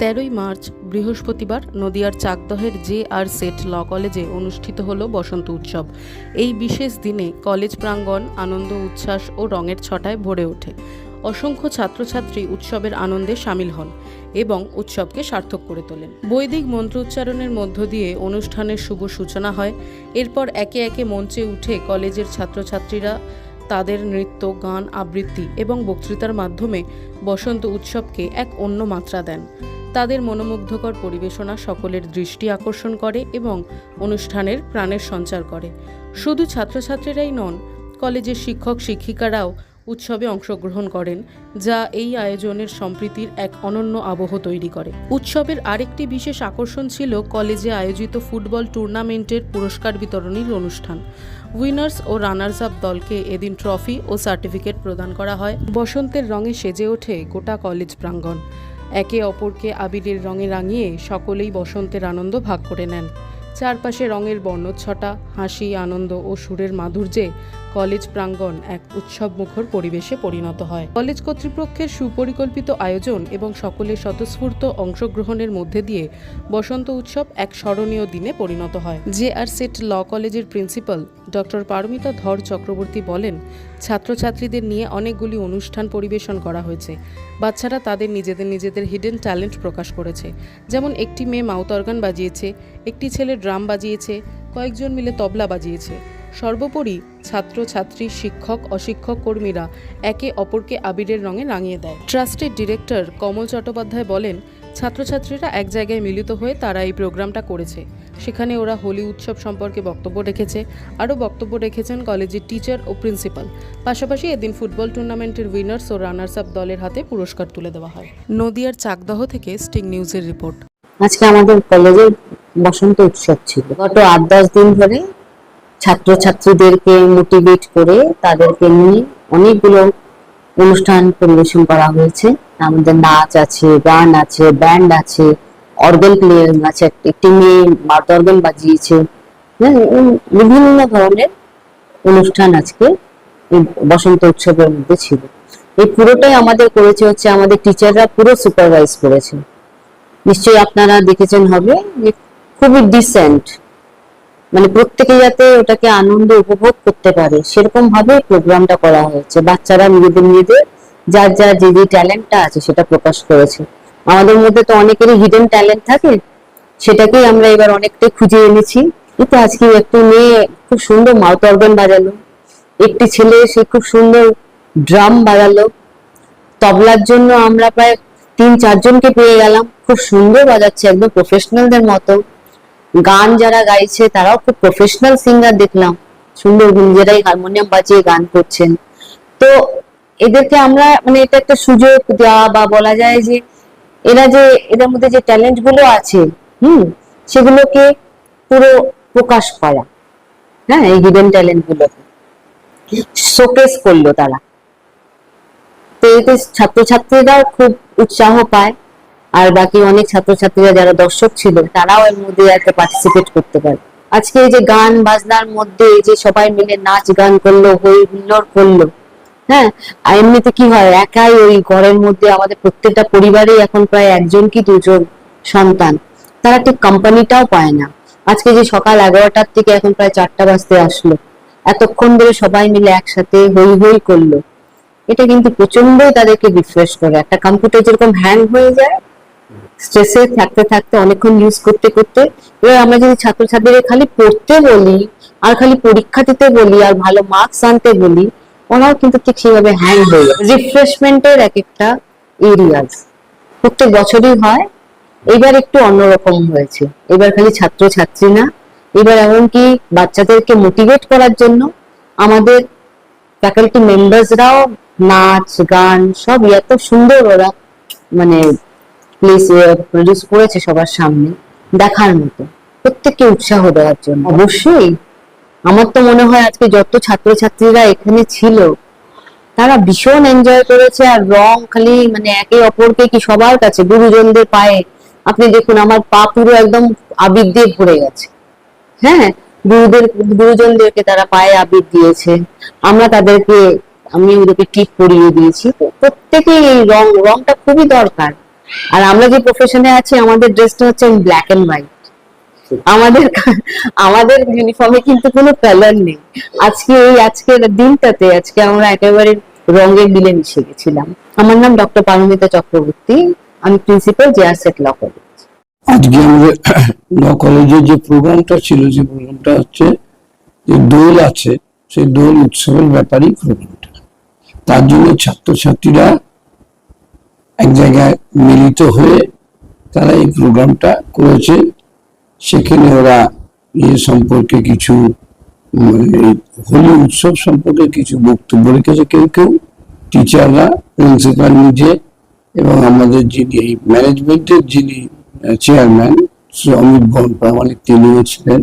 13ই March বৃহস্পতিবার নদিয়ার চাকদহের JR set ল কলেজে অনুষ্ঠিত হল বসন্ত উৎসব। এই বিশেষ দিনে কলেজ প্রাঙ্গণ আনন্দ উচ্ছ্বাস ও রঙের ছটায় ভরে ওঠে। অসংখ্য ছাত্রছাত্রী উৎসবের আনন্দে সামিল হন এবং উৎসবকে সার্থক করে তোলেন। বৈদিক মন্ত্র উচ্চারণের মধ্য দিয়ে অনুষ্ঠানের শুভ সূচনা হয়। এরপর একে একে মঞ্চে উঠে কলেজের ছাত্রছাত্রীরা তাদের নৃত্য, গান, আবৃত্তি এবং বক্তৃতার মাধ্যমে বসন্ত উৎসবকে এক অন্য মাত্রা দেন। তাদের মনোমুগ্ধকর পরিবেশনা সকলের দৃষ্টি আকর্ষণ করে এবং অনুষ্ঠানের প্রাণের সঞ্চার করে। শুধু ছাত্রছাত্রীরাই নন, কলেজের শিক্ষক শিক্ষিকারাও উৎসবে অংশগ্রহণ করেন, যা এই আয়োজনের সম্প্রীতির এক অনন্য আবহ তৈরি করে। উৎসবের আরেকটি বিশেষ আকর্ষণ ছিল কলেজে আয়োজিত ফুটবল টুর্নামেন্টের পুরস্কার বিতরণীর অনুষ্ঠান। উইনার্স ও রানার্স আপ দলকে এদিন ট্রফি ও সার্টিফিকেট প্রদান করা হয়। বসন্তের রঙে সেজে ওঠে গোটা কলেজ প্রাঙ্গণ। একে অপরকে আবিরের রঙে রাঙিয়ে সকলেই বসন্তের আনন্দ ভাগ করে নেন। চারপাশে রঙের বর্ণচ্ছটা, হাসি, আনন্দ ও সুরের মাধুর্যে কলেজ প্রাঙ্গণ এক উৎসবমুখর পরিবেশে পরিণত হয়। কলেজ কর্তৃপক্ষের সুপরিকল্পিত আয়োজন এবং সকলের স্বতঃস্ফূর্ত অংশগ্রহণের মধ্যে দিয়ে বসন্ত উৎসব এক স্মরণীয় দিনে পরিণত হয়। JR সেট ল কলেজের প্রিন্সিপাল ডক্টর পারমিতা ধর চক্রবর্তী বলেন, ছাত্রছাত্রীদের নিয়ে অনেকগুলি অনুষ্ঠান পরিবেশন করা হয়েছে। বাচ্চারা তাদের নিজেদের হিডেন ট্যালেন্ট প্রকাশ করেছে। যেমন একটি মেয়ে মাউথ অর্গান বাজিয়েছে, একটি ছেলে ড্রাম বাজিয়েছে, কয়েকজন মিলে তবলা বাজিয়েছে। সর্বোপরি ছাত্রছাত্রী, শিক্ষক, অশিক্ষক কর্মীরা একে অপরকে আবিরের রঙে রাঙিয়ে দেয়। ট্রাস্টের ডিরেক্টর কমল চট্টোপাধ্যায় বলেন, ছাত্রছাত্রীরা এক জায়গায় মিলিত হয়ে তারা এই প্রোগ্রামটা করেছে। সেখানে ওরা হোলি উৎসব সম্পর্কে বক্তব্য রেখেছে। আরও বক্তব্য রেখেছেন কলেজের টিচার ও প্রিন্সিপাল। পাশাপাশি এদিন ফুটবল টুর্নামেন্টের উইনার্স ও রানার্স আপ দলের হাতে পুরস্কার তুলে দেওয়া হয়। নদিয়ার চাকদহ থেকে স্টিং নিউজের রিপোর্ট। আজকে আমাদের কলেজের বসন্ত উৎসব ছিল। গত 8-10 দিন ধরে ছাত্রছাত্রীদেরকে মোটিভেট করে তাদেরকে নিয়ে অনেকগুলো অনুষ্ঠান পরিবেশন করা হয়েছে। আমাদের নাচ আছে, গান আছে, ব্যান্ড আছে, অর্গান প্লেয়ার আছে, একটি মেয়ে মাউথ অর্গান বাজিয়েছে। বিভিন্ন ধরনের অনুষ্ঠান আজকে এই বসন্ত উৎসবের মধ্যে ছিল। এই পুরোটাই আমাদের করেছে হচ্ছে আমাদের টিচাররা পুরো সুপারভাইজ করেছে। নিশ্চয়ই আপনারা দেখেছেন হবে যে খুবই ডিসেন্ট, মানে প্রত্যেকে যাতে ওটাকে আনন্দ উপভোগ করতে পারে সেরকম ভাবে প্রোগ্রামটা করা হয়েছে। বাচ্চারা নিজেদের যার যে ট্যালেন্টটা আছে সেটা প্রকাশ করেছে। আমাদের মধ্যে তো অনেকেরই হিডেন ট্যালেন্ট থাকে, সেটাকেই আমরা এবার অনেকটাই খুঁজে এনেছি। কিন্তু আজকে একটু মেয়ে খুব সুন্দর মাউথ অর্গান বাজালো, একটি ছেলে সে খুব সুন্দর ড্রাম বাজালো, তবলার জন্য আমরা প্রায় 3-4 জনকে পেয়ে গেলাম, খুব সুন্দর বাজাচ্ছে, একদম প্রফেশনালদের মতো। গান যারা গাইছে তারাও খুব প্রফেশনাল সিঙ্গার দেখলাম, সুন্দর নিজেরাই হারমোনিয়াম বাজিয়ে গান করছেন। তো এদেরকে আমরা মানে এটা একটা সুযোগ দেওয়া বা বলা যায় যে এদের মধ্যে যে ট্যালেন্ট গুলো আছে সেগুলোকে পুরো প্রকাশ করা, হ্যাঁ, এই হিডেন ট্যালেন্ট গুলোকে শোকেস করলো তারা। তো এতে ছাত্রছাত্রীরাও খুব উৎসাহ পায়, আর বাকি অনেক ছাত্রছাত্রীরা যারা দর্শক ছিল তারাও এর মধ্যে একটা পার্টিসিপেট করতে পারে। আজকে এই যে গান বাজনার মধ্যে এই যে সবাই মিলে নাচ গান করলো, হই হুল্লোড় করলো, হ্যাঁ, আর এমনিতে কি হয় একাই ওই ঘরের মধ্যে আমাদের প্রত্যেকটা পরিবারে এখন প্রায় 1 কি 2 জন সন্তান, তারা ঠিক কোম্পানিটাও পায় না। আজকে যে সকাল 11টার থেকে এখন প্রায় 4টা বাজতে আসলো, এতক্ষণ ধরে সবাই মিলে একসাথে হই হই করলো, এটা কিন্তু প্রচন্ডই তাদেরকে রিফ্রেশ করে। একটা কম্পিউটার যেরকম হ্যাং হয়ে যায় স্ট্রেসে থাকতে থাকতে অনেকক্ষণ ইউজ করতে করতে, এবার আমরা যদি ছাত্রছাত্রীদের খালি পড়তে বলি আর খালি পরীক্ষা দিতে বলি আর ভালো মার্কস আনতে বলি, ওরাও কিন্তু ঠিক সেভাবে হ্যাং হয়ে যায়। রিফ্রেশমেন্টের এক একটা এরিয়াস প্রত্যেক বছরই হয়, এবার একটু অন্যরকম হয়েছে। এবার খালি ছাত্রছাত্রী না, এবার এমনকি বাচ্চাদেরকে মোটিভেট করার জন্য আমাদের ফ্যাকাল্টি মেম্বার্সরাও নাচ গান সব এত সুন্দর ওরা মানে প্রডিউস করেছে সবার সামনে দেখার মতো, প্রত্যেককে উৎসাহ দেওয়ার জন্য। অবশ্যই আমার তো মনে হয় আজকে যত ছাত্রছাত্রীরা এখানে ছিল তারা ভীষণ এনজয় করেছে। আর রং খালি মানে একে অপরকে কি সবার কাছে গুরুজনদের পায়ে, আপনি দেখুন আমার পা পুরো একদম আবির দিয়ে ভরে গেছে। হ্যাঁ, গুরুজনদেরকে তারা পায়ে আবির দিয়েছে, আমি ওদেরকে টিপ পরিয়ে দিয়েছি। প্রত্যেকেই এই রংটা খুবই দরকার। আর আমরা যে প্রফেশনে আছি আমাদের ড্রেসটা হচ্ছে ব্ল্যাক এন্ড হোয়াইট। আমাদের আমাদের ইউনিফর্মে কিন্তু কোনো কালার নেই। আজকের দিনটাতে আজকে আমরা একেবারে রঙের মিলে মিশে গেছিলাম। আমার নাম ডক্টর পারমিতা চক্রবর্তী, আমি principal JR set law college. আজকে আমাদের ল কলেজে যে প্রোগ্রামটা ছিল, যে প্রোগ্রামটা হচ্ছে যে দোল আছে, সেই দোল উৎসবের ব্যাপারেই প্রোগ্রামটা। তার জন্য ছাত্রছাত্রীরা এক জায়গায় মিলিত হয়ে তারা এই প্রোগ্রামটা করেছে। সেখানে ওরা সম্পর্কে কিছু হোলি উৎসব সম্পর্কে কিছু বক্তব্য রেখেছে। কেউ কেউ টিচাররা, প্রিন্সিপাল নিজে, এবং আমাদের যিনি এই ম্যানেজমেন্টের যিনি চেয়ারম্যান শ্রী অমিত বন প্রামাণিক, তিনিও ছিলেন।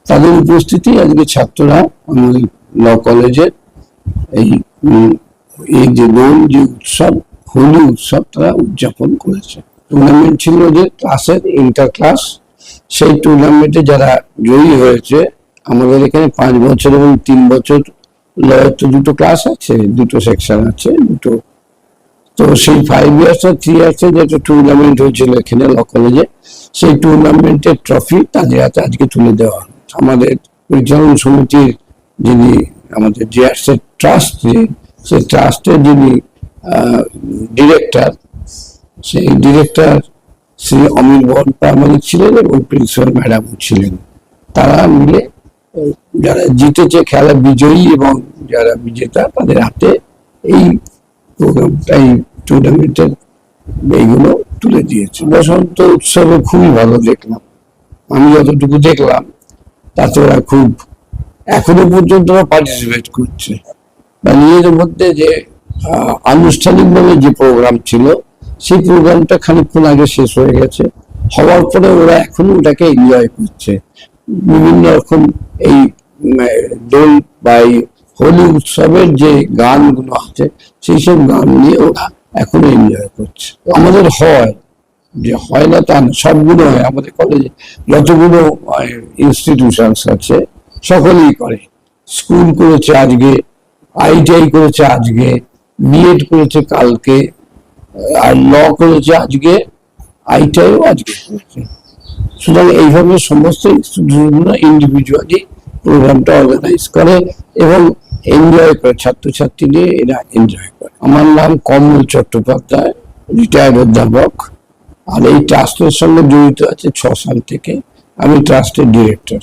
তাদের উপস্থিতি আজকে ছাত্ররা আমাদের ল কলেজের এই যে দোল যে উৎসব, হোলি উৎসব, তারা উদযাপন করেছে। টুর্নামেন্ট ছিল যে ক্লাসের ইন্টার ক্লাস, সেই টুর্নামেন্টে যারা জয়ী হয়েছে, আমাদের এখানে 5 বছর এবং 3 বছর লয়ের তো দুটো ক্লাস আছে, দুটো সেকশন আছে, দুটো। তো সেই 5 ইয়ার্স আর 3 ইয়ার্স এর যেটা টুর্নামেন্ট হয়েছিল এখানে ল কলেজে, সেই টুর্নামেন্টের ট্রফি তাদের হাতে আজকে তুলে দেওয়া। আমাদের পরিচালন সমিতির যিনি আমাদের জেআরসেট ট্রাস্ট, সেই ট্রাস্টের যিনি ডিরেক্টর, সেই ডিরেক্টর শ্রী অমিত বন প্রামাণিক ছিলেন এবং প্রিন্সিপাল ম্যাডামও ছিলেন। তারা মিলে যারা জিতেছে, খেলা বিজয়ী এবং যারা বিজেতা, তাদের হাতে এই প্রোগ্রামটা, এই টুর্নামেন্টের এইগুলো তুলে দিয়েছে। বসন্ত উৎসবে খুবই ভালো দেখলাম, আমি যতটুকু দেখলাম তাতে ওরা খুব এখনো পর্যন্ত পার্টিসিপেট করছে। বা নিজেদের মধ্যে যে আনুষ্ঠানিকভাবে যে প্রোগ্রাম ছিল, সেই প্রোগ্রামটা খানিকক্ষণ আগে শেষ হয়ে গেছে। হওয়ার পরে ওরা এখনো ওটাকে এনজয় করছে। বিভিন্ন রকম এই দোল বা এই হোলি উৎসবের যে গানগুলো আছে, সেই সব গান নিয়ে ওরা এখনো এনজয় করছে। আমাদের হয় যে হয় না তা না, সবগুলো হয়। আমাদের কলেজে যতগুলো ইনস্টিটিউশনস আছে সকলেই করে। স্কুল করেছে আজকে, ITI করেছে আজকে, বিএড করেছে কালকে, আর ল করেছে আজকে, ITIও আজকে করেছে। সুতরাং এইভাবে সমস্ত ইনস্টিটিউশনগুলো ইন্ডিভিজুয়ালি প্রোগ্রামটা অর্গানাইজ করে এবং এনজয় করে, ছাত্রছাত্রী নিয়ে এরা এনজয় করে। আমার নাম কমল চট্টোপাধ্যায়, রিটায়ার্ড অধ্যাপক, আর এই ট্রাস্টের সঙ্গে জড়িত আছে 6 সাল থেকে। আমি ট্রাস্টের ডিরেক্টর।